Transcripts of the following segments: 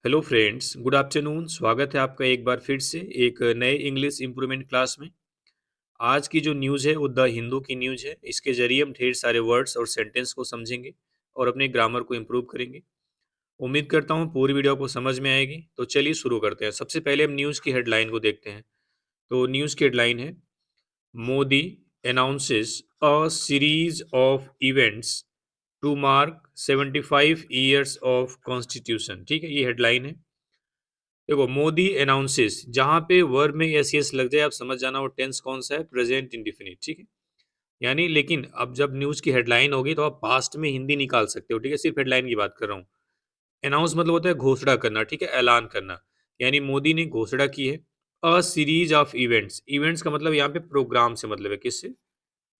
Hello friends, good afternoon. स्वागत है आपका एक बार फिर से एक नए इंग्लिश इम्प्रूवमेंट क्लास में। आज की जो न्यूज़ है वो द हिंदू की न्यूज़ है। इसके ज़रिए हम ढेर सारे वर्ड्स और सेंटेंस को समझेंगे और अपने ग्रामर को इम्प्रूव करेंगे। उम्मीद करता हूँ पूरी वीडियो को समझ में आएगी। तो चलिए शुरू करते हैं। सबसे पहले हम न्यूज़ की हेडलाइन को देखते हैं। तो न्यूज़ की हेडलाइन है, Modi announces a series of events to mark 75 years of constitution. ठीक है, ये हेडलाइन है। देखो, मोदी अनाउंसेस, जहां पे वर्ब में एस एस लग जाए आप समझ जाना वो टेंस कौन सा है, प्रेजेंट इंडिफिनिट। ठीक है, यानी लेकिन अब जब न्यूज की हेडलाइन होगी तो आप पास्ट में हिंदी निकाल सकते हो। ठीक है, सिर्फ हेडलाइन की बात कर रहा हूँ। अनाउंस मतलब होता है घोषणा करना, ठीक है, ऐलान करना। यानी मोदी ने घोषणा की है अ सीरीज ऑफ इवेंट्स। इवेंट्स का मतलब यहाँ पे प्रोग्राम से मतलब है, किससे?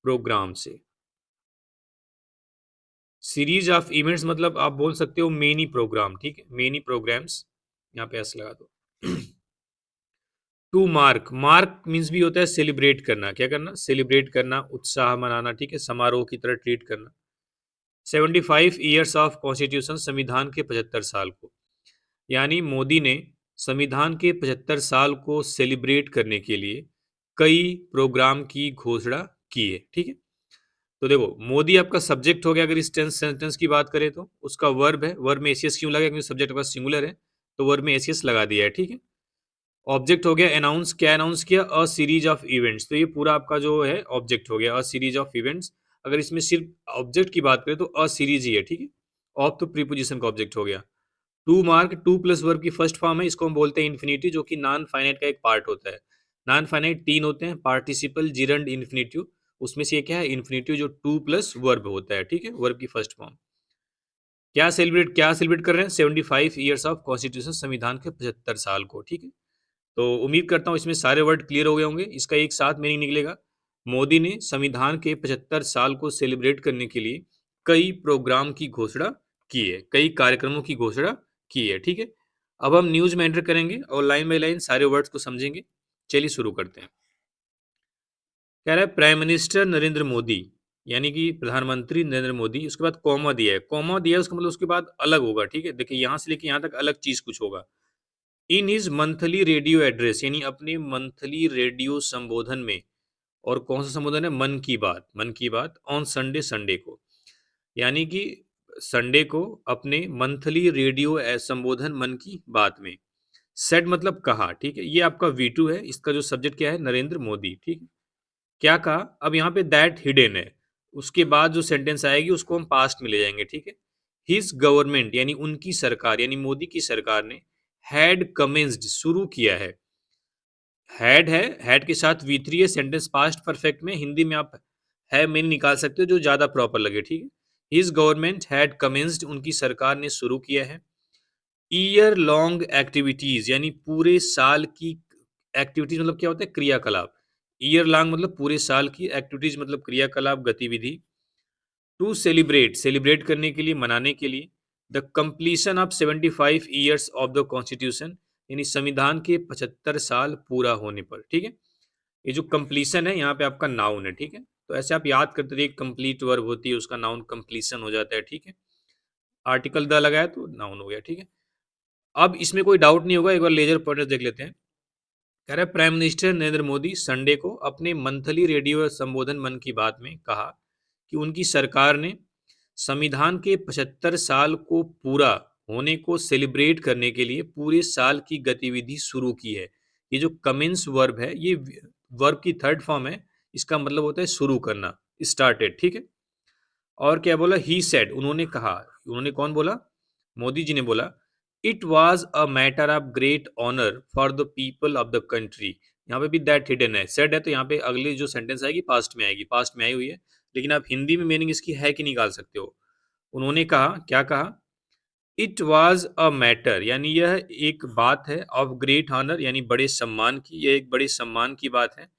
प्रोग्राम से। सीरीज ऑफ इवेंट्स मतलब आप बोल सकते हो मेनी प्रोग्राम। ठीक है, मेनी प्रोग्राम्स। यहाँ पे ऐसा लगा दो। टू मार्क, मार्क मीन्स भी होता है सेलिब्रेट करना। क्या करना? सेलिब्रेट करना, उत्साह मनाना। ठीक है, समारोह की तरह ट्रीट करना। 75 ईयर्स ऑफ कॉन्स्टिट्यूशन, संविधान के 75 साल को। यानी मोदी ने संविधान के 75 साल को सेलिब्रेट करने के लिए कई प्रोग्राम की घोषणा की है। ठीक है, तो देखो, मोदी आपका सब्जेक्ट हो गया। अगर इस टेंस सेंटेंस की बात करें तो उसका वर्ब है। वर्ब में एसीएस क्यों लगा? क्योंकि सब्जेक्ट आपका सिंगुलर है, तो वर्ब में एसीएस लगा दिया है। ठीक है, ऑब्जेक्ट हो गया अनाउंस। क्या अनाउंस किया? अ सीरीज ऑफ इवेंट्स। तो ये पूरा आपका जो है ऑब्जेक्ट हो गया, अ सीरीज ऑफ इवेंट्स। अगर इसमें सिर्फ ऑब्जेक्ट की बात करें तो अ सीरीज ही है। ठीक है, ऑफ तो प्रीपोजिशन का ऑब्जेक्ट हो गया। To mark, to plus verb की फर्स्ट फॉर्म है, इसको हम बोलते हैं इन्फिनिटिव, जो कि नॉन फाइनाइट का एक पार्ट होता है। नॉन फाइनाइट तीन होते हैं, पार्टिसिपल, जिरंड, इन्फिनिटिव। उसमें से ये क्या है? इन्फिनिटिव, जो टू प्लस वर्ब होता है। ठीक है, वर्ब की फर्स्ट फॉर्म। क्या सेलिब्रेट कर रहे हैं? 75 ईयर्स ऑफ कॉन्स्टिट्यूशन, संविधान के 75 साल को। ठीक है, तो उम्मीद करता हूँ इसमें सारे वर्ड क्लियर हो गए होंगे। इसका एक साथ मीनिंग निकलेगा, मोदी ने संविधान के 75 साल को सेलिब्रेट करने के लिए कई प्रोग्राम की घोषणा की है, कई कार्यक्रमों की घोषणा की है। ठीक है, अब हम न्यूज में एंटर करेंगे और लाइन बाय लाइन सारे वर्ड्स को समझेंगे। चलिए शुरू करते हैं। कह रहा है प्राइम मिनिस्टर नरेंद्र मोदी, यानी कि प्रधानमंत्री नरेंद्र मोदी। उसके बाद कॉमा दिया है। कॉमा दिया है उसका मतलब उसके बाद अलग होगा। ठीक है, देखिए यहां से लेके यहां तक अलग चीज कुछ होगा। In his monthly radio address, यानी अपने मंथली रेडियो संबोधन में। और कौन सा संबोधन है? मन की बात। मन की बात ऑन संडे, संडे को। यानी कि संडे को अपने मंथली रेडियो संबोधन मन की बात में। सेड मतलब कहा। ठीक है, ये आपका V2 है। इसका जो सब्जेक्ट क्या है? नरेंद्र मोदी। ठीक है, क्या कहा? अब यहाँ पे दैट हिडन है। उसके बाद जो सेंटेंस आएगी उसको हम पास्ट में ले जाएंगे। ठीक है, हिज गवर्नमेंट, यानी उनकी सरकार, यानी मोदी की सरकार ने हैड कमेंस्ड, शुरू किया है। हैड है, हैड के साथ V3 है, सेंटेंस पास्ट परफेक्ट में। हिंदी में आप है मैंने निकाल सकते हो, जो ज्यादा प्रॉपर लगे। ठीक है, हिज गवर्नमेंट हैड कमेंस्ड, उनकी सरकार ने शुरू किया है। ईयर लॉन्ग एक्टिविटीज, यानी पूरे साल की एक्टिविटीज मतलब क्या होता है? क्रियाकलाप। ईयर लॉन्ग मतलब पूरे साल की, एक्टिविटीज मतलब क्रियाकलाप, गतिविधि। टू सेलिब्रेट, सेलिब्रेट करने के लिए, मनाने के लिए। The completion of 75 years of the constitution, यानी संविधान के 75 साल पूरा होने पर। ठीक है, ये जो कंप्लीशन है यहाँ पे आपका नाउन है। ठीक है, तो ऐसे आप याद करते रहिए, कंप्लीट वर्ब होती है, उसका नाउन कंप्लीशन हो जाता है। ठीक है, आर्टिकल द लगाया तो नाउन हो गया। ठीक है, अब इसमें कोई डाउट नहीं होगा। एक बार लेजर पॉइंटर देख लेते हैं। कह रहा है prime minister Narendra Modi Sunday को अपने मंथली रेडियो संबोधन मन की बात में कहा कि उनकी सरकार ने संविधान के 75 साल को पूरा होने को सेलिब्रेट करने के लिए पूरे साल की गतिविधि शुरू की है। ये जो कमेंस वर्ब है, ये वर्ब की थर्ड फॉर्म है। इसका मतलब होता है शुरू करना, स्टार्टेड। ठीक है, और क्या बोला? ही सेड, उन्होंने कहा। उन्होंने कौन बोला? मोदी जी ने बोला, it was a matter of great honour for the people of the country. यहाँ पे भी दैट हिडन है, सेड है, तो यहाँ पे अगली जो सेंटेंस आएगी पास्ट में आएगी, पास्ट में आई हुई है। लेकिन आप हिंदी में मीनिंग इसकी है कि निकाल सकते हो। उन्होंने कहा, क्या कहा? इट वॉज अ मैटर, यानी यह एक बात है, ऑफ ग्रेट ऑनर, यानी बड़े सम्मान की, यह एक बड़े सम्मान की बात है।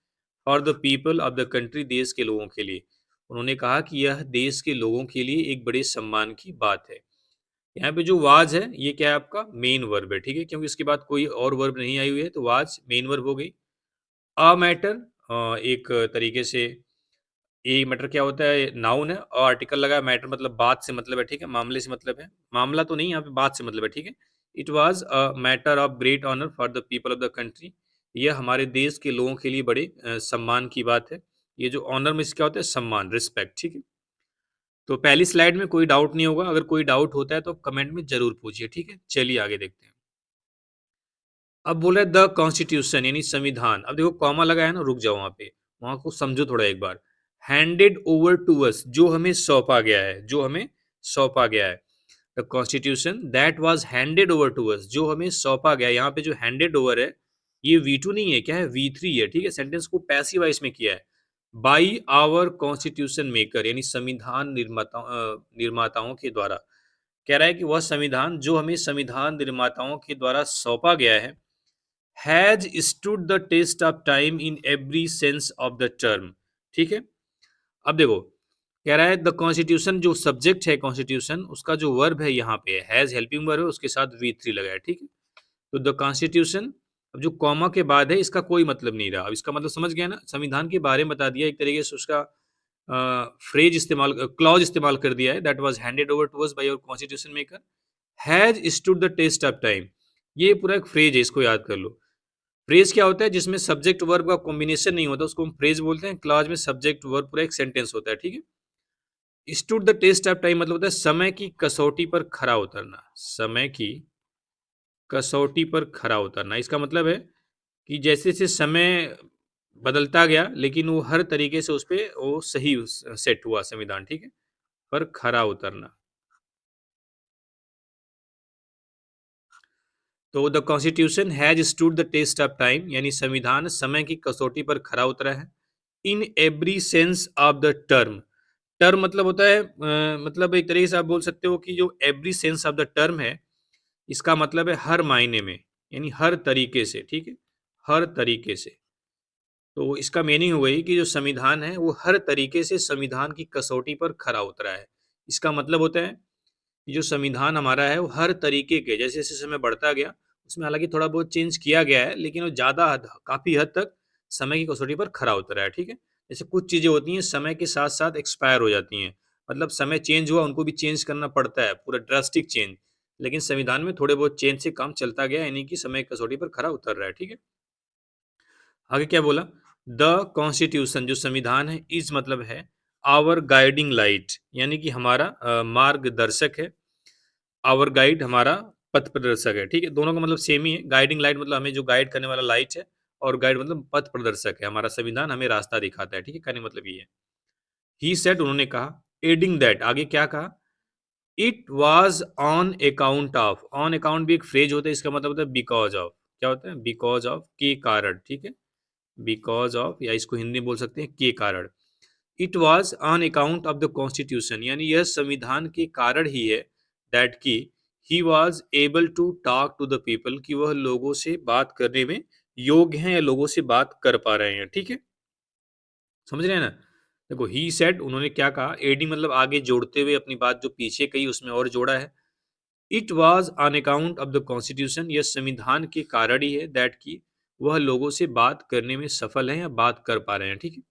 For the people of the country, देश के लोगों के लिए। उन्होंने कहा कि यह देश के लोगों के लिए एक बड़े सम्मान की बात है। यहाँ पे जो वाज है ये क्या है? आपका मेन वर्ब है। ठीक है, क्योंकि इसके बाद कोई और वर्ब नहीं आई हुई है, तो वाज मेन वर्ब हो गई। अ मैटर एक तरीके से, ये मैटर क्या होता है? नाउन है, और आर्टिकल लगा। मैटर मतलब बात से मतलब है। ठीक है, मामले से मतलब है। मामला तो नहीं, यहाँ पे बात से मतलब है। ठीक है, it was a matter of great honour for the people of the country. यह हमारे देश के लोगों के लिए बड़े सम्मान की बात है। ये जो ऑनर में क्या होता है, सम्मान, रिस्पेक्ट, ठीक है। तो पहली स्लाइड में कोई डाउट नहीं होगा, अगर कोई डाउट होता है तो कमेंट में जरूर पूछिए, ठीक है। चलिए आगे देखते हैं। अब बोला है द कॉन्स्टिट्यूशन यानी संविधान। अब देखो कॉमा लगा है ना, रुक जाओ वहां पे, वहां को समझो थोड़ा एक बार। हैंडेड ओवर टू अस, जो हमें सौंपा गया है, जो हमें सौंपा गया है। The constitution that was handed over to us, जो हमें सौंपा गया। यहाँ पे जो हैंडेड ओवर है ये V2 नहीं है, क्या है, V3 है, ठीक है। सेंटेंस को पैसिव वॉइस में किया है। बाई आवर कॉन्स्टिट्यूशन मेकर यानी संविधान निर्माताओं के द्वारा। कह रहा है कि वह संविधान जो हमें संविधान निर्माताओं के द्वारा सौंपा गया है has stood the test of time in every sense of the term, ठीक है। अब देखो कह रहा है द कॉन्स्टिट्यूशन, जो सब्जेक्ट है कॉन्स्टिट्यूशन, उसका जो वर्ब है यहाँ पे हैज हेल्पिंग वर्ब है, उसके साथ V3 लगा है, ठीक है। तो द कॉन्स्टिट्यूशन, अब जो कॉमा के बाद है इसका कोई मतलब नहीं रहा। अब इसका मतलब समझ गया ना, संविधान के बारे में बता दिया, एक तरीके से उसका फ्रेज इस्तेमाल, क्लॉज इस्तेमाल कर दिया है। That was handed over to us by your constitution maker has stood the test of time. ये पूरा एक फ्रेज है, इसको याद कर लो। फ्रेज क्या होता है, जिसमें सब्जेक्ट वर्ब का कॉम्बिनेशन नहीं होता, उसको हम फ्रेज बोलते हैं। क्लॉज में सब्जेक्ट वर्ब पूरा एक सेंटेंस होता है, ठीक है। Stood the test of time मतलब होता है समय की कसौटी पर खरा उतरना, समय की कसौटी पर खरा उतरना। इसका मतलब है कि जैसे जैसे समय बदलता गया लेकिन वो हर तरीके से उस पे वो सही सेट हुआ संविधान, ठीक है। पर खरा उतरना। तो the constitution has stood the test of time यानी संविधान समय की कसौटी पर खरा उतरा है। In every sense of the term. Term मतलब होता है मतलब एक तरीके से आप बोल सकते हो कि जो every sense of the term है, इसका मतलब है हर मायने में, यानी हर तरीके से, ठीक है, हर तरीके से। तो इसका मीनिंग हो गई कि जो संविधान है वो हर तरीके से संविधान की कसौटी पर खरा उतरा है। इसका मतलब होता है कि जो संविधान हमारा है वो हर तरीके के, जैसे जैसे समय बढ़ता गया उसमें हालांकि थोड़ा बहुत चेंज किया गया है, लेकिन वो ज़्यादा काफ़ी हद तक समय की कसौटी पर खरा उतरा है, ठीक है। जैसे कुछ चीज़ें होती हैं समय के साथ साथ एक्सपायर हो जाती हैं, मतलब समय चेंज हुआ उनको भी चेंज करना पड़ता है, पूरा ड्रास्टिक चेंज। लेकिन संविधान में थोड़े बहुत चेंज से काम चलता गया, यानी कि समय की कसौटी पर खरा उतर रहा है, ठीक है। आगे क्या बोला, द कॉन्स्टिट्यूशन जो संविधान है इज मतलब है आवर गाइडिंग लाइट, यानी कि हमारा मार्गदर्शक है। आवर गाइड हमारा पथ प्रदर्शक है, ठीक है। दोनों का मतलब सेम ही है। गाइडिंग लाइट मतलब हमें जो गाइड करने वाला लाइट है, और गाइड मतलब पथ प्रदर्शक है। हमारा संविधान हमें रास्ता दिखाता है, ठीक है। कहने का मतलब ये है। ही सेड, उन्होंने कहा, एडिंग दैट, आगे क्या कहा, it was on account of. On account भी एक फ्रेज होता है, इसका मतलब होता है बिकॉज ऑफ। क्या होता है, बिकॉज ऑफ, के कारण, ठीक है। बिकॉज ऑफ, या इसको हिंदी में बोल सकते हैं के कारण। It was on account of the constitution, यानी यह संविधान के कारण ही है। दैट की ही was able to talk to the people, कि वह लोगों से बात करने में योग्य हैं या लोगों से बात कर पा रहे हैं, ठीक है। समझ रहे हैं ना। देखो ही सेड, उन्होंने क्या कहा, एडी मतलब आगे जोड़ते हुए अपनी बात जो पीछे कही उसमें और जोड़ा है। It was on account of the constitution, यह संविधान के कारण ही है। दैट की वह लोगों से बात करने में सफल है या बात कर पा रहे हैं, ठीक है।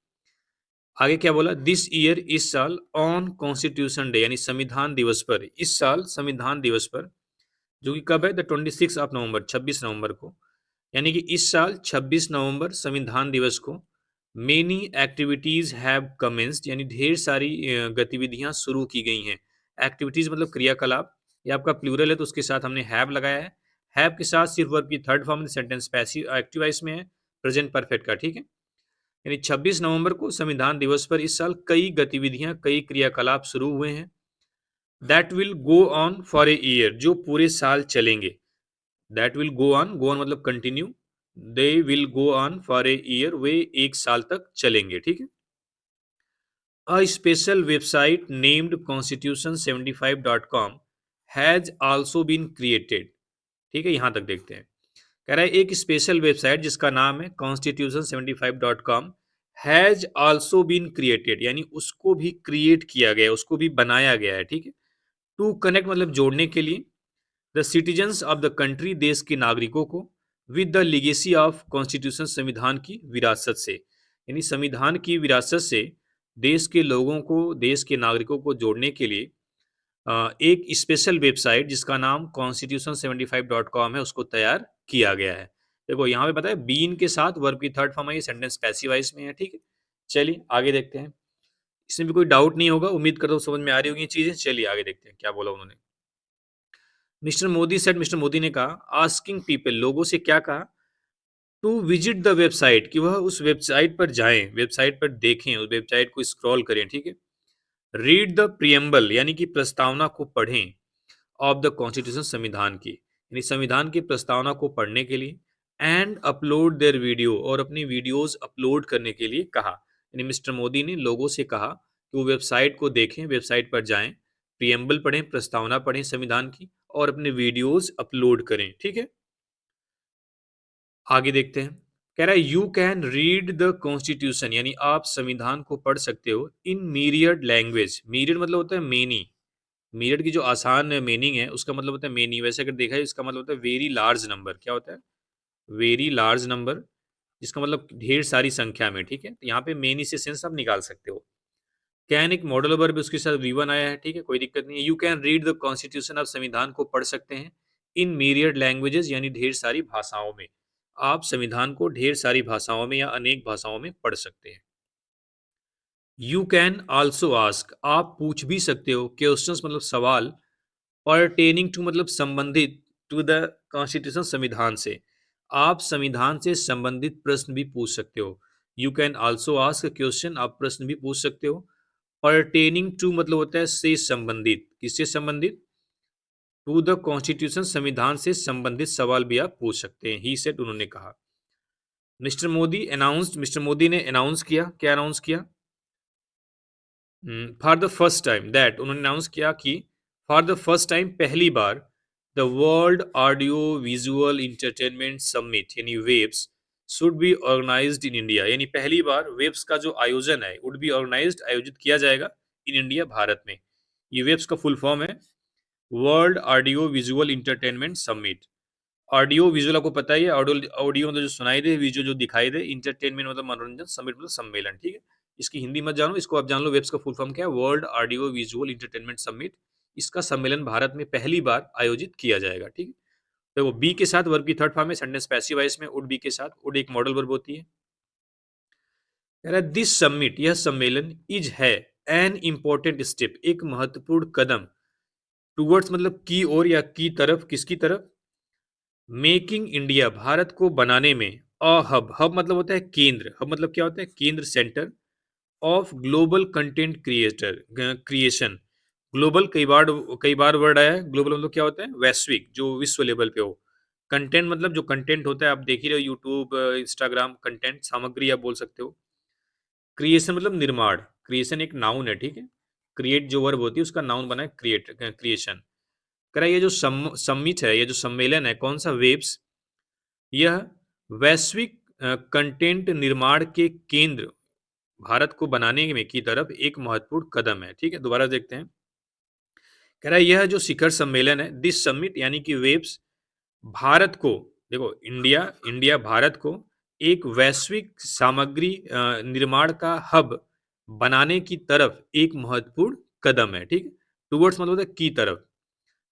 आगे क्या बोला, दिस ईयर, इस साल, ऑन कॉन्स्टिट्यूशन डे यानी संविधान दिवस पर, इस साल संविधान दिवस पर, जो कि कब है, द 26 ऑफ नवंबर, 26 नवंबर को, यानी कि इस साल 26 नवंबर संविधान दिवस को, मेनी एक्टिविटीज हैव कमेंस्ड, यानी ढेर सारी गतिविधियां शुरू की गई हैं। एक्टिविटीज मतलब क्रियाकलाप। ये आपका प्लूरल है तो उसके साथ हमने हैव लगाया है। हैव के साथ सिर्फ वर्ब की third form sentence passive active voice में है, प्रेजेंट परफेक्ट का, ठीक है। यानी 26 नवंबर को संविधान दिवस पर इस साल कई गतिविधियां, कई क्रियाकलाप शुरू हुए हैं। That will go on for a year, जो पूरे साल चलेंगे। दैट विल गो ऑन मतलब continue. They will go on for a year, वे एक साल तक चलेंगे, ठीक है। A special website named constitution75.com has also been created, ठीक है। यहां तक देखते हैं। कह रहा है एक स्पेशल वेबसाइट जिसका नाम है constitution75.com has also been created, यानी उसको भी क्रिएट किया गया है, उसको भी बनाया गया है, ठीक है। टू कनेक्ट मतलब जोड़ने के लिए, the citizens of the country, देश के नागरिकों को, with the legacy of constitution, संविधान की विरासत से, यानी संविधान की विरासत से देश के लोगों को, देश के नागरिकों को जोड़ने के लिए एक स्पेशल वेबसाइट जिसका नाम constitution75.com है उसको तैयार किया गया है। देखो यहाँ पे पता है बीन के साथ वर्ब की थर्ड फॉर्म है, ये सेंटेंस पैसिव वॉइस में है, ठीक है। चलिए आगे देखते हैं। इसमें भी कोई डाउट नहीं होगा, उम्मीद करता हूँ समझ में आ रही होंगी ये चीजें। चलिए आगे देखते हैं क्या बोला उन्होंने। Mister Modi said, mister Modi ने कहा आस्किंग पीपल, लोगों से क्या कहा, टू विजिट द वेबसाइट, कि वह उस वेबसाइट पर जाएं, वेबसाइट पर देखें, उस वेबसाइट को स्क्रॉल करें, ठीक है। रीड द प्रियम्बल यानी कि प्रस्तावना को पढ़ें, ऑफ द कॉन्स्टिट्यूशन, संविधान की, यानी संविधान की प्रस्तावना को पढ़ने के लिए, एंड अपलोड देयर वीडियो, और अपनी वीडियोस अपलोड करने के लिए कहा। यानी मिस्टर मोदी ने लोगों से कहा कि वो वेबसाइट को देखें, वेबसाइट पर जाएं, प्रियम्बल पढ़ें, प्रस्तावना पढ़ें संविधान की, और अपने वीडियोस अपलोड करें, ठीक है। आगे देखते हैं। कह रहा है you can read the constitution, यानी आप संविधान को पढ़ सकते हो इन मीरियड लैंग्वेज। मीरियड मतलब होता है मेनी, मीरियड की जो आसान मीनिंग है उसका मतलब होता है मेनी। वैसे अगर देखा है इसका मतलब होता है वेरी लार्ज नंबर। क्या होता है? वेरी लार्ज नंबर, जिसका मतलब ढेर सारी संख्या में, ठीक है। तो यहाँ पे मेनी से सेंस आप निकाल सकते हो। कैन एक मॉडल वर्ब, उसके साथ वी1 आया है, ठीक है, कोई दिक्कत नहीं है। You can read the constitution, आप संविधान को पढ़ सकते हैं इन मीरियड लैंग्वेजेस, यानी ढेर सारी भाषाओं में। आप संविधान को ढेर सारी भाषाओं में या अनेक भाषाओं में पढ़ सकते हैं। यू कैन आल्सो आस्क, आप पूछ भी सकते हो, क्वेश्चंस मतलब सवाल, पर्टेनिंग टू मतलब संबंधित, टू द कॉन्स्टिट्यूशन संविधान से। आप संविधान से संबंधित प्रश्न भी पूछ सकते हो। You can also ask question, आप प्रश्न भी पूछ सकते हो। पर्टेनिंग टू मतलब होता है से संबंधित, किससे संबंधित, टू द कॉन्स्टिट्यूशन संविधान से संबंधित सवाल भी आप पूछ सकते हैं। ही सेड, उन्होंने कहा। Mister Modi announced, mister Modi ने अनाउंस किया, क्या अनाउंस किया, for the first time, that उन्होंने अनाउंस किया कि फॉर द फर्स्ट टाइम, पहली बार, the world audio visual entertainment summit यानी WAVES should be organised in India, यानी पहली बार वेब्स का जो आयोजन है वुड बी ऑर्गेनाइज्ड, आयोजित किया जाएगा इन इंडिया, भारत में। ये वेब्स का फुल फॉर्म है world audio visual entertainment summit. Audio visual आपको पता ही है, ऑडियो ऑडियो मतलब जो सुनाई दे, विजुअल जो दिखाई दे, इंटरटेनमेंट मतलब मनोरंजन, समिट मतलब सम्मेलन, ठीक है। इसकी हिंदी मत जानो, इसको आप जान लो, वेब्स का फुल फॉर्म क्या है, world audio visual entertainment summit. इसका सम्मेलन भारत में पहली बार आयोजित किया जाएगा, ठीक है। तो वो बी के साथ वर्ब की थर्ड फॉर्म है, सेंटेंस पैसिव वॉइस में, वुड बी के साथ, वुड एक मॉडल वर्ब होती है। कह रहा है दिस समिट, यह सम्मेलन, इज है एन इम्पोर्टेंट स्टेप, एक महत्वपूर्ण कदम, टूवर्ड्स मतलब की ओर या की तरफ, किसकी तरफ, मेकिंग इंडिया, भारत को बनाने में, अ हब, हब मतलब होता है केंद्र, हब मतलब क्या होता है, केंद्र, centre, of global content creator, creation. Global कई बार वर्ड आया है। ग्लोबल मतलब क्या होता है, वैश्विक, जो विश्व लेवल पे हो। कंटेंट मतलब जो कंटेंट होता है, आप देख ही रहे हो, यूट्यूब, इंस्टाग्राम, कंटेंट, सामग्री आप बोल सकते हो। क्रिएशन मतलब निर्माण, क्रिएशन एक नाउन है, ठीक है। क्रिएट जो वर्ब होती है उसका नाउन बना है क्रिएट, क्रिएशन। कह रहा है ये जो समिट है, ये जो सम्मेलन है, कौन सा, वेब्स, यह वैश्विक कंटेंट निर्माण के केंद्र, भारत को बनाने में की तरफ एक महत्वपूर्ण कदम है, ठीक है। दोबारा देखते हैं। कह रहा है यह जो शिखर सम्मेलन है, दिस समिट यानी कि वेब्स, भारत को, देखो इंडिया, इंडिया भारत को एक वैश्विक सामग्री निर्माण का हब बनाने की तरफ एक महत्वपूर्ण कदम है, ठीक है। टूवर्ड्स मतलब होता है की तरफ।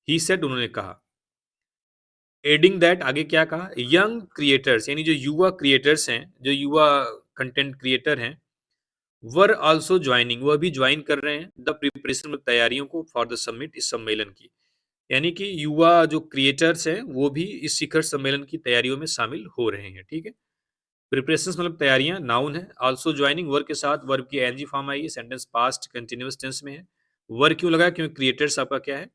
ही सेड, उन्होंने कहा। एडिंग दैट, आगे क्या कहा, यंग क्रिएटर्स यानी जो युवा क्रिएटर्स हैं, जो युवा कंटेंट क्रिएटर हैं, वर आल्सो ज्वाइनिंग, वह भी ज्वाइन कर रहे हैं, द प्रिपरेशन में, तैयारियों को, फॉर द समिट, इस सम्मेलन की। यानी कि युवा जो क्रिएटर्स हैं वो भी इस शिखर सम्मेलन की तैयारियों में शामिल हो रहे हैं, ठीक है। प्रिपरेशंस मतलब तैयारियां, नाउन है। आल्सो ज्वाइनिंग वर्ब के साथ, वर्ब की एनजी फॉर्म आई है, सेंटेंस पास्ट कंटिन्यूअस टेंस में है। वर्ब क्यों लगा, क्योंकि क्रिएटर्स आपका क्या है,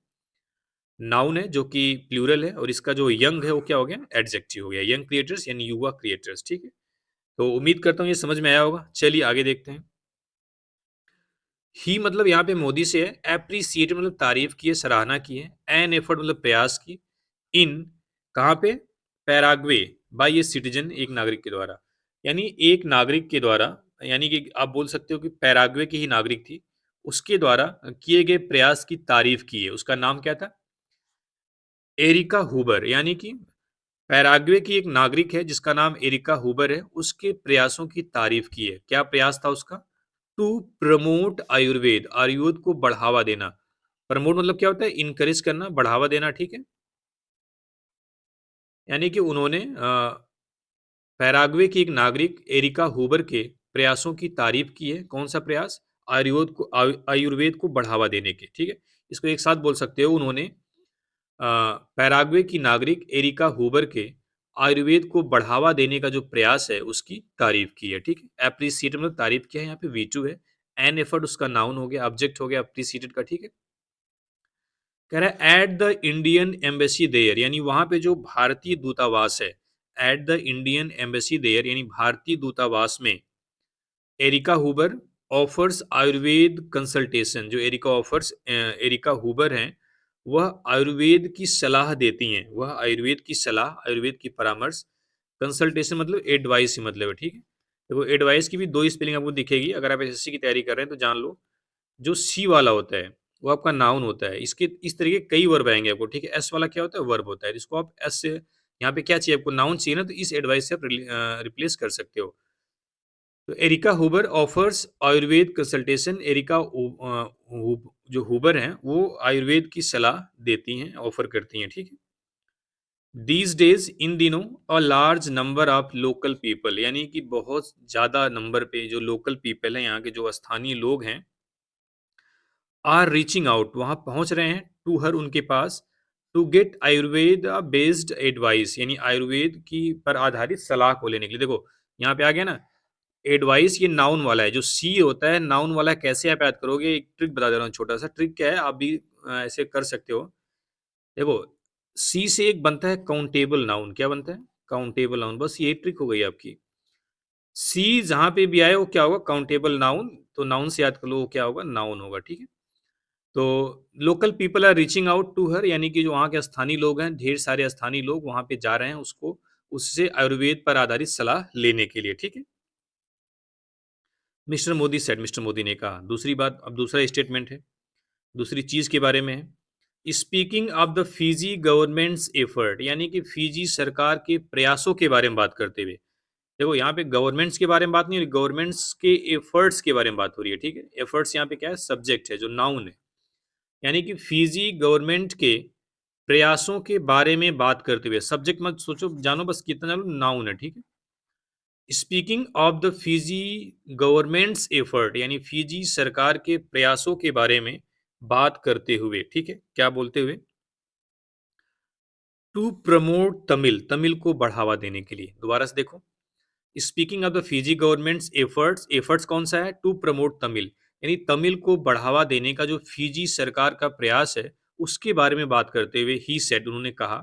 नाउन है, जो कि प्लूरल है, और इसका जो यंग है वो क्या हो गया, एडजेक्टिव हो गया। यंग क्रिएटर्स यानी युवा क्रिएटर्स, ठीक है। तो उम्मीद करता हूँ ये समझ में आया होगा। चलिए आगे देखते हैं। ही मतलब यहाँ पे मोदी से है, एप्रिसिएट मतलब तारीफ की है, सराहना की है, एन एफर्ट मतलब प्रयास की, इन कहाँ पे, पैराग्वे, बाय ए सिटीजन, एक नागरिक के द्वारा, यानी एक नागरिक के द्वारा, यानी कि आप बोल सकते हो कि पैराग्वे की ही नागरिक थी, उसके द्वारा किए गए प्रयास की तारीफ की है। उसका नाम क्या था, एरिका हुबर, यानी कि पैराग्वे की एक नागरिक है जिसका नाम एरिका हुबर है, उसके प्रयासों की तारीफ की है। क्या प्रयास था उसका, टू प्रमोट आयुर्वेद, आयुर्वेद को बढ़ावा देना, प्रमोट मतलब क्या होता है? इनकरेज करना, बढ़ावा देना, ठीक है? यानी कि उन्होंने पैराग्वे की एक नागरिक एरिका हूबर के प्रयासों की तारीफ की है। कौन सा प्रयास? आयुर्वेद को बढ़ावा देने के, ठीक है? इसको एक साथ बोल सकते हो। उन्होंने पैराग्वे की नागरिक एरिका हूबर के आयुर्वेद को बढ़ावा देने का जो प्रयास है उसकी तारीफ की है, ठीक है? एप्रिसिएट मतलब तारीफ किया है, यहाँ पे V2 है। एन एफर्ट उसका नाउन हो गया, ऑब्जेक्ट हो गया अप्रिसिएटेड का, ठीक है? कह रहा है at the Indian embassy there, यानी वहां पे जो भारतीय दूतावास है, at the Indian embassy there यानी भारतीय दूतावास में Erika Huber offers Ayurveda consultation. जो एरिका हुबर हैं, वह आयुर्वेद की सलाह देती हैं। वह आयुर्वेद की सलाह, आयुर्वेद की परामर्श, कंसल्टेशन मतलब एडवाइस ही मतलब है, ठीक है? देखो एडवाइस की भी दो स्पेलिंग आपको दिखेगी। अगर आप एसएससी की तैयारी कर रहे हैं तो जान लो। जो सी वाला होता है वो आपका नाउन होता है। इसके इस तरीके के कई वर्ब आएंगे आपको, ठीक है? एस वाला क्या होता है? वर्ब होता है, जिसको आप एस से, यहाँ पे क्या चाहिए आपको? नाउन चाहिए ना, तो इस एडवाइस से आप रिप्लेस कर सकते हो। तो Erika Huber offers Ayurveda consultation. जो हुबर हैं वो आयुर्वेद की सलाह देती हैं, ऑफर करती हैं, ठीक है? दीज डेज इन दिनों a large number of local people, यानी कि बहुत ज़्यादा नंबर पे जो लोकल पीपल हैं, यहाँ के जो स्थानीय लोग हैं, आर रीचिंग आउट, वहाँ पहुँच रहे हैं, टू हर उनके पास, to get Ayurveda based advice, यानी आयुर्वेद की पर आधारित सलाह को लेने के लिए। देखो यहाँ पे आ गया ना, एडवाइस ये नाउन वाला है। जो सी होता है नाउन वाला, कैसे आप याद करोगे? एक ट्रिक बता दे रहा हूँ, छोटा सा ट्रिक क्या है, आप भी ऐसे कर सकते हो। देखो सी से एक बनता है काउंटेबल नाउन। क्या बनता है? Countable noun. बस ये ट्रिक हो गई आपकी। सी जहां पे भी आए वो क्या होगा? Countable noun. तो नाउन से याद कर लो, वो क्या होगा? नाउन होगा, ठीक है? तो local people are reaching out to her, यानी कि जो वहाँ के स्थानीय लोग हैं, ढेर सारे स्थानीय लोग वहाँ पे जा रहे हैं उसको, उससे आयुर्वेद पर आधारित सलाह लेने के लिए, ठीक है? Mister Modi said, mister Modi ने कहा। दूसरी बात, अब दूसरा स्टेटमेंट है, दूसरी चीज के बारे में है। Speaking of the Fiji governments effort, यानी कि फिजी सरकार के प्रयासों के बारे में बात करते हुए। देखो यहाँ पे गवर्नमेंट्स के बारे में बात नहीं हो रही, गवर्नमेंट्स के एफर्ट्स के बारे में बात हो रही है, ठीक है? एफर्ट्स यहाँ पे क्या है? सब्जेक्ट है, जो नाउन है। यानी कि फिजी गवर्नमेंट के प्रयासों के बारे में बात करते हुए, सब्जेक्ट मत सोचो, जानो बस कितना जानो, नाउन है, ठीक है? Speaking of the Fiji governments effort, यानी फिजी सरकार के प्रयासों के बारे में बात करते हुए, ठीक है? क्या बोलते हुए? टू प्रमोट तमिल, तमिल को बढ़ावा देने के लिए। दोबारा से देखो, speaking of the Fiji governments efforts, efforts कौन सा है? टू प्रमोट तमिल, यानी तमिल को बढ़ावा देने का जो फिजी सरकार का प्रयास है उसके बारे में बात करते हुए ही सेड, उन्होंने कहा,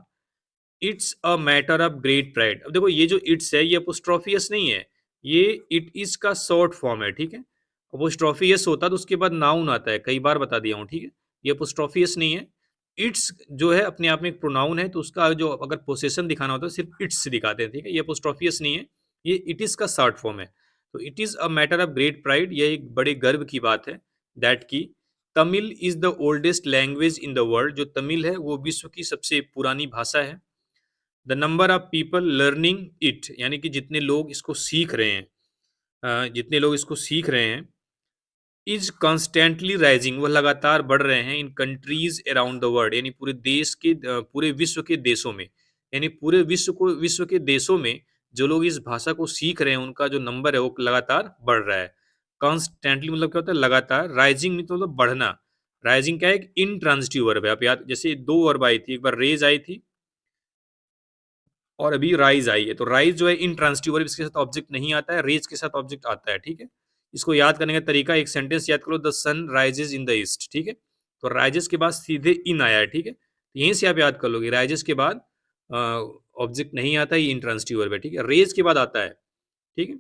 it's a matter of great pride. अब देखो ये जो इट्स है ये अपोस्ट्रोफियस नहीं है, ये इट इज का शॉर्ट फॉर्म है, ठीक है? अपोस्ट्रोफियस होता तो उसके बाद नाउन आता है, कई बार बता दिया हूँ, ठीक है? ये अपोस्ट्रोफियस नहीं है। इट्स जो है अपने आप में एक प्रोनाउन है, तो उसका जो अगर पोसेशन दिखाना होता है सिर्फ इट्स से दिखाते हैं, ठीक है? ये अपोस्ट्रोफियस नहीं है, ये इट इज का शॉर्ट फॉर्म है। तो it is a matter of great pride, यह एक बड़े गर्व की बात है, दैट की Tamil is the oldest language in the world, जो तमिल है वो विश्व की सबसे पुरानी भाषा है। The number of people learning it, यानी कि जितने लोग इसको सीख रहे हैं, जितने लोग इसको सीख रहे हैं, इज कॉन्स्टेंटली राइजिंग, वह लगातार बढ़ रहे हैं, इन कंट्रीज अराउंड द वर्ल्ड, यानी पूरे देश के पूरे विश्व के देशों में, यानी पूरे विश्व के देशों में जो लोग इस भाषा को सीख रहे हैं उनका जो नंबर है वो लगातार बढ़ रहा है। कॉन्स्टेंटली मतलब क्या होता है? लगातार। राइजिंग मतलब बढ़ना। राइजिंग क्या है? एक इंट्रांजिटिव वर्ब है। आप याद, जैसे दो वर्ब आई थी, एक बार रेज आई थी और अभी राइज आई है। तो राइज जो है इंट्रांजिटिव वर्ब, इसके साथ ऑब्जेक्ट नहीं आता है, रेज के साथ ऑब्जेक्ट आता है, ठीक है? इसको याद करने का तरीका, एक सेंटेंस याद करो, the sun rises in the east, ठीक है? तो राइजेस के बाद सीधे इन आया है, ठीक है? तो यहीं से आप याद कर लोगे, राइजेस के बाद ऑब्जेक्ट नहीं आता, ये इंट्रांजिटिव वर्ब है, ठीक है? रेज के बाद आता है, ठीक है?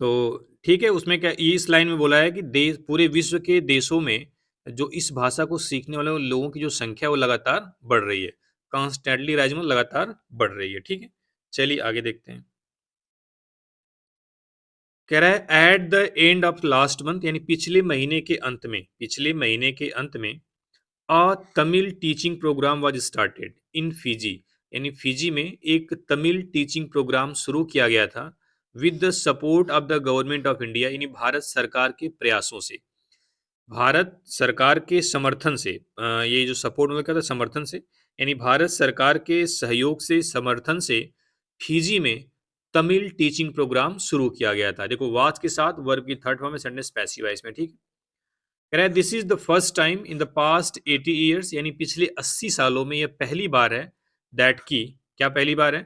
तो ठीक है, उसमें क्या ये इस लाइन में बोला है कि देश, पूरे विश्व के देशों में जो इस भाषा को सीखने वाले लोगों की जो संख्या है वो लगातार बढ़ रही है। कॉन्स्टेंटली राइजिंग मतलब लगातार बढ़ रही है, ठीक है? चलिए आगे देखते हैं। कह रहा है at the end of last month, यानी पिछले महीने के अंत में, पिछले महीने के अंत में a Tamil teaching programme was started in Fiji, यानी फिजी में एक तमिल टीचिंग प्रोग्राम शुरू किया गया था with the support of the government of India, यानी भारत सरकार के प्रयासों से। भारत सरकार के समर्थन से ये जो सपोर्ट मतलब क्या था समर्थन से, यानी भारत सरकार के सहयोग से समर्थन से फिजी में तमिल टीचिंग प्रोग्राम शुरू किया गया था। देखो वाच के साथ वर्ब की थर्ड फॉर्म में सेंटेंस पैसिव है इसमें, ठीक है। कह रहा है this is the first time in the past 80 years, यानी पिछले 80 सालों में यह पहली बार है दैट की, क्या पहली बार है,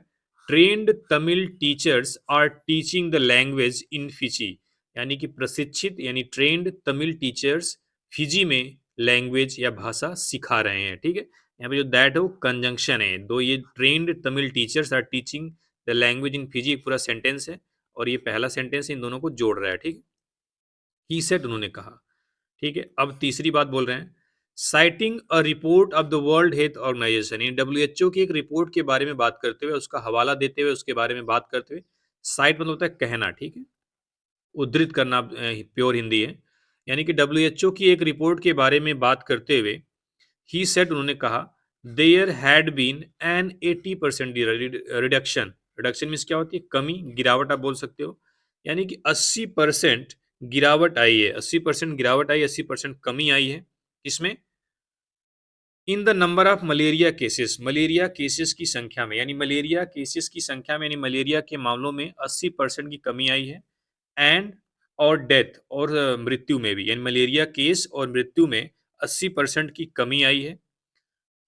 trained Tamil teachers are teaching the language in Fiji, यानी कि प्रशिक्षित यानी ट्रेन्ड तमिल टीचर्स फिजी में लैंग्वेज या भाषा सिखा रहे हैं, ठीक है। यहाँ पे जो दैट है वो कंजंक्शन है, दो ये trained Tamil teachers are teaching the language in Fiji एक पूरा सेंटेंस है और ये पहला सेंटेंस इन दोनों को जोड़ रहा है, ठीक है। ही सेड उन्होंने कहा, ठीक है। अब तीसरी बात बोल रहे हैं, citing a report of the World Health Organization, यानी डब्ल्यूएचओ की एक रिपोर्ट के बारे में बात करते हुए उसका हवाला देते हुए उसके बारे में बात करते हुए, साइट मतलब होता है कहना, ठीक है, उद्धृत करना प्योर हिंदी है, यानी कि डब्ल्यूएचओ की एक रिपोर्ट के बारे में बात करते हुए ही सेड उन्होंने कहा there had been an 80% reduction, reduction means क्या होती है, कमी, गिरावट आप बोल सकते हो, यानी कि 80% गिरावट आई है, 80% गिरावट आई, 80% कमी आई है, इसमें in the number of malaria cases, malaria cases की संख्या में, यानी मलेरिया केसेस की संख्या में यानी मलेरिया के मामलों में 80% की कमी आई है, एंड और डेथ और मृत्यु में भी, यानी मलेरिया केस और मृत्यु में 80% की कमी आई है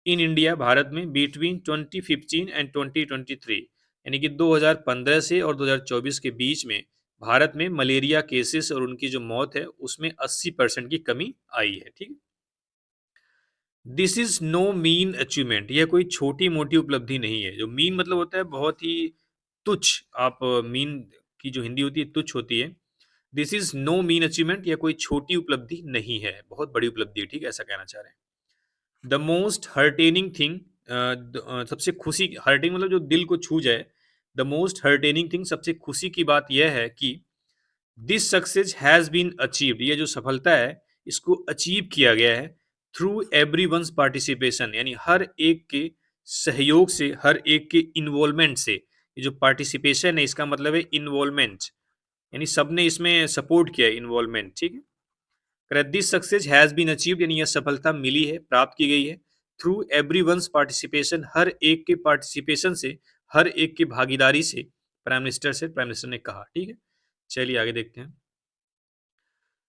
इन इंडिया, भारत में, बिटवीन 2015 एंड 2023, यानी कि 2015 से और 2024 के बीच में भारत में मलेरिया केसेस और उनकी जो मौत है उसमें 80% की कमी आई है, ठीक है। This is no mean achievement, यह कोई छोटी मोटी उपलब्धि नहीं है, जो मीन मतलब होता है बहुत ही तुच्छ, आप मीन की जो हिंदी होती है तुच्छ होती है, this is no mean achievement, यह कोई छोटी उपलब्धि नहीं है, बहुत बड़ी उपलब्धि है, ठीक है, ऐसा कहना चाह रहे हैं। द मोस्ट हर्टेनिंग थिंग, सबसे खुशी, हर्टिंग मतलब जो दिल को छू जाए, द मोस्ट हर्टेनिंग थिंग, सबसे खुशी की बात यह है कि this success has been achieved, ये जो सफलता है इसको अचीव किया गया है थ्रू एवरी वंस पार्टिसिपेशन, यानी हर एक के सहयोग से, हर एक के इन्वॉल्वमेंट से, ये जो पार्टिसिपेशन है इसका मतलब है इन्वॉल्वमेंट, यानी सबने इसमें सपोर्ट किया है, इन्वॉल्वमेंट, ठीक है। This success has been achieved, यानी यह सफलता मिली है, प्राप्त की गई है थ्रू एवरीवन्स पार्टिसिपेशन, हर एक के पार्टिसिपेशन से, हर एक की भागीदारी से, प्राइम मिनिस्टर ने कहा, ठीक है। चलिए आगे देखते हैं।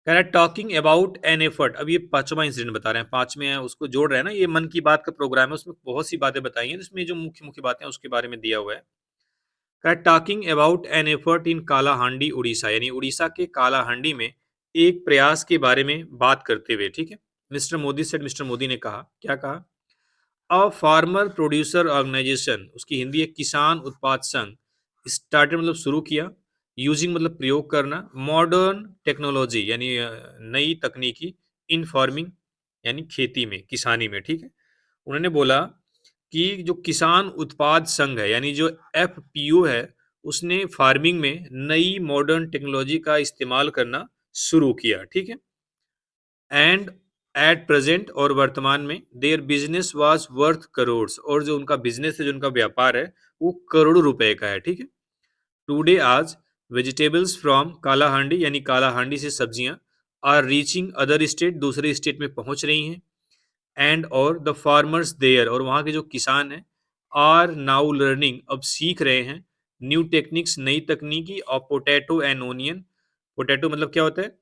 कह रहा है टॉकिंग अबाउट एन एफर्ट, अब ये पांचवा इंसिडेंट बता रहे हैं, पांचवें है उसको जोड़ रहे हैं ना, ये मन की बात का प्रोग्राम है, उसमें बहुत सी बातें बताई हैं, इसमें जो मुख्य मुख्य बातें हैं उसके बारे में दिया हुआ है। Talking about an effort in Kalahandi Orissa, यानी उड़ीसा के कालाहांडी में एक प्रयास के बारे में बात करते हुए, ठीक है, mister Modi said, mister Modi ने कहा, क्या कहा, अ फार्मर प्रोड्यूसर ऑर्गेनाइजेशन, उसकी हिंदी है किसान उत्पाद संघ, स्टार्टेड मतलब शुरू किया, यूजिंग मतलब प्रयोग करना, मॉडर्न टेक्नोलॉजी यानी नई तकनीकी, इन फार्मिंग यानी खेती में, किसानी में, ठीक है। उन्होंने बोला कि जो किसान उत्पाद संघ है यानी जो एफपीओ है उसने फार्मिंग में नई मॉडर्न टेक्नोलॉजी का इस्तेमाल करना शुरू किया, ठीक है। एंड एट प्रेजेंट और वर्तमान में their business was worth crores, और जो उनका बिजनेस है, जो उनका व्यापार है वो करोड़ों रुपए का है, ठीक है। टुडे आज वेजिटेबल्स फ्रॉम कालाहांडी, यानी कालाहांडी से सब्जियां आर रीचिंग अदर स्टेट, दूसरे स्टेट में पहुंच रही हैं, एंड और द फार्मर्स देयर, और वहाँ के जो किसान हैं, आर नाउ लर्निंग, अब सीख रहे हैं, न्यू टेक्निक्स, नई तकनीकी, और पोटैटो एंड ओनियन, पोटैटो मतलब क्या होता है,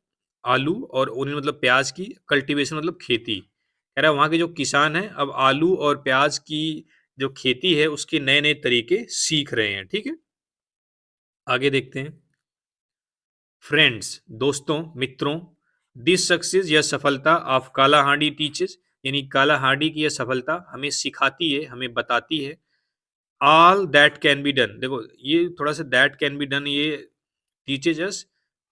आलू, और ओनियन मतलब प्याज की, कल्टीवेशन मतलब खेती, कह रहा है वहाँ के जो किसान हैं अब आलू और प्याज की जो खेती है उसके नए नए तरीके सीख रहे हैं, ठीक है। आगे देखते हैं। फ्रेंड्स, दोस्तों, मित्रों, दिस सक्सेस, यह सफलता, ऑफ कालाहांडी टीचेस, यानी कालाहांडी की यह सफलता हमें सिखाती है, हमें बताती है, all that can be done, देखो ये थोड़ा सा दैट कैन बी डन, ये टीचेस अस,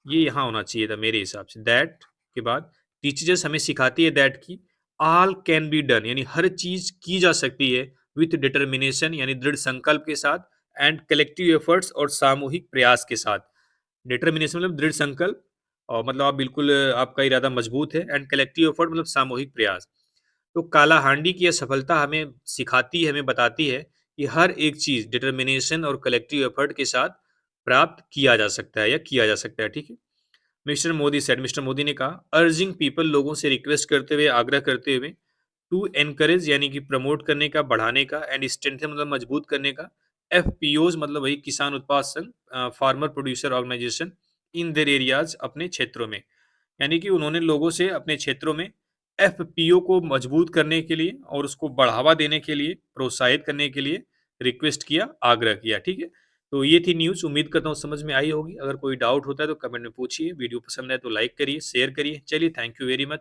ये यहाँ होना चाहिए था मेरे हिसाब से, दैट के बाद टीचेस हमें सिखाती है, दैट की ऑल कैन बी डन, यानी हर चीज की जा सकती है, विथ डिटर्मिनेशन यानी दृढ़ संकल्प के साथ, एंड कलेक्टिव एफर्ट्स और सामूहिक प्रयास के साथ, डिटर्मिनेशन मतलब दृढ़ संकल्प, और मतलब आप बिल्कुल आपका इरादा मजबूत है, एंड कलेक्टिव एफर्ट मतलब सामूहिक प्रयास। तो कालाहांडी की यह सफलता हमें सिखाती है, हमें बताती है कि हर एक चीज डिटर्मिनेशन और कलेक्टिव एफर्ट के साथ प्राप्त किया जा सकता है या किया जा सकता है, ठीक है। मिस्टर मोदी ने कहा, अर्जिंग पीपल, लोगों से रिक्वेस्ट करते हुए, आग्रह करते हुए, टू एनकरेज यानी कि प्रमोट करने का, बढ़ाने का, एंड स्ट्रेंथन मतलब मजबूत करने का, एफपीओज मतलब वही किसान उत्पाद संघ, farmer producer organization, in their areas, अपने क्षेत्रों में। यानी कि उन्होंने लोगों से अपने क्षेत्रों में एफपीओ को मजबूत करने के लिए और उसको बढ़ावा देने के लिए, प्रोत्साहित करने के लिए रिक्वेस्ट किया, आग्रह किया। ठीक है? तो ये थी न्यूज़, उम्मीद करता हूँ समझ में आई होगी। अगर कोई डाउट होता है तो कमेंट में पूछिए। वीडियो पसंद आए तो लाइक करिए, शेयर करिए। चलिए, थैंक यू वेरी मच।